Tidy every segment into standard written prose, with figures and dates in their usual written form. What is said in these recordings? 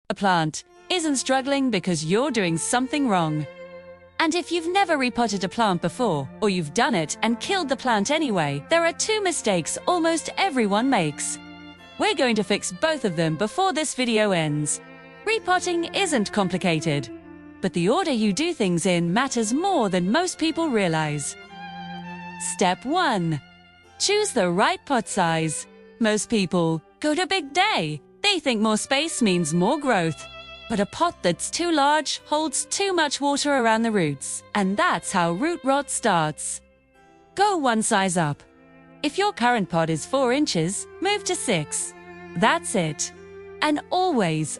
A plant isn't struggling because you're doing something wrong. And if you've never repotted a plant before, or you've done it and killed the plant anyway, there are two mistakes almost everyone makes. We're going to fix both of them before this video ends. Repotting isn't complicated, but the order you do things in matters more than most people realize. Step 1. Choose the right pot size. Most people go to big day. They think more space means more growth. But a pot that's too large holds too much water around the roots, and that's how root rot starts. Go one size up. If your current pot is 4 inches, move to 6. That's it. And always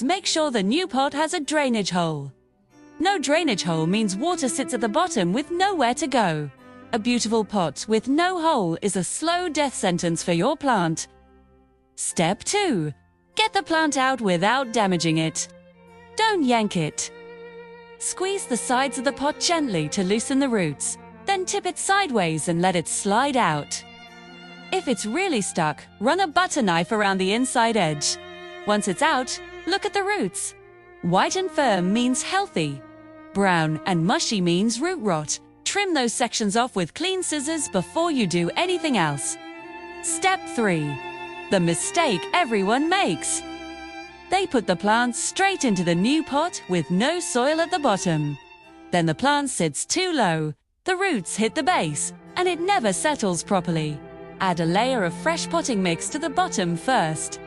make sure the new pot has a drainage hole. No drainage hole means water sits at the bottom with nowhere to go. A beautiful pot with no hole is a slow death sentence for your plant. Step 2. Get the plant out without damaging it. Don't yank it. Squeeze the sides of the pot gently to loosen the roots, then tip it sideways and let it slide out. If it's really stuck, run a butter knife around the inside edge. Once it's out, look at the roots. White and firm means healthy. Brown and mushy means root rot. Trim those sections off with clean scissors before you do anything else. Step 3. The mistake everyone makes. They put the plant straight into the new pot with no soil at the bottom. Then the plant sits too low, the roots hit the base, and it never settles properly. Add a layer of fresh potting mix to the bottom first.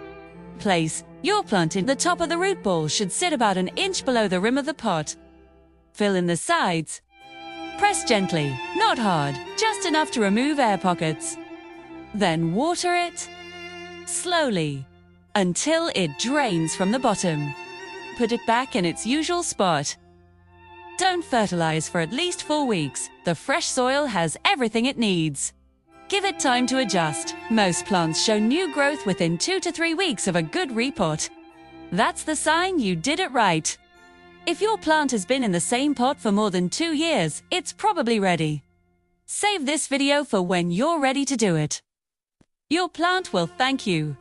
Place your plant in the top of the root ball should sit about an inch below the rim of the pot. Fill in the sides. Press gently, not hard, just enough to remove air pockets. Then water it slowly until it drains from the bottom. Put it back in its usual spot. Don't fertilize for at least 4 weeks. The fresh soil has everything it needs. Give it time to adjust. Most plants show new growth within 2 to 3 weeks of a good repot. That's the sign you did it right. If your plant has been in the same pot for more than 2 years, it's probably ready. Save this video for when you're ready to do it. Your plant will thank you.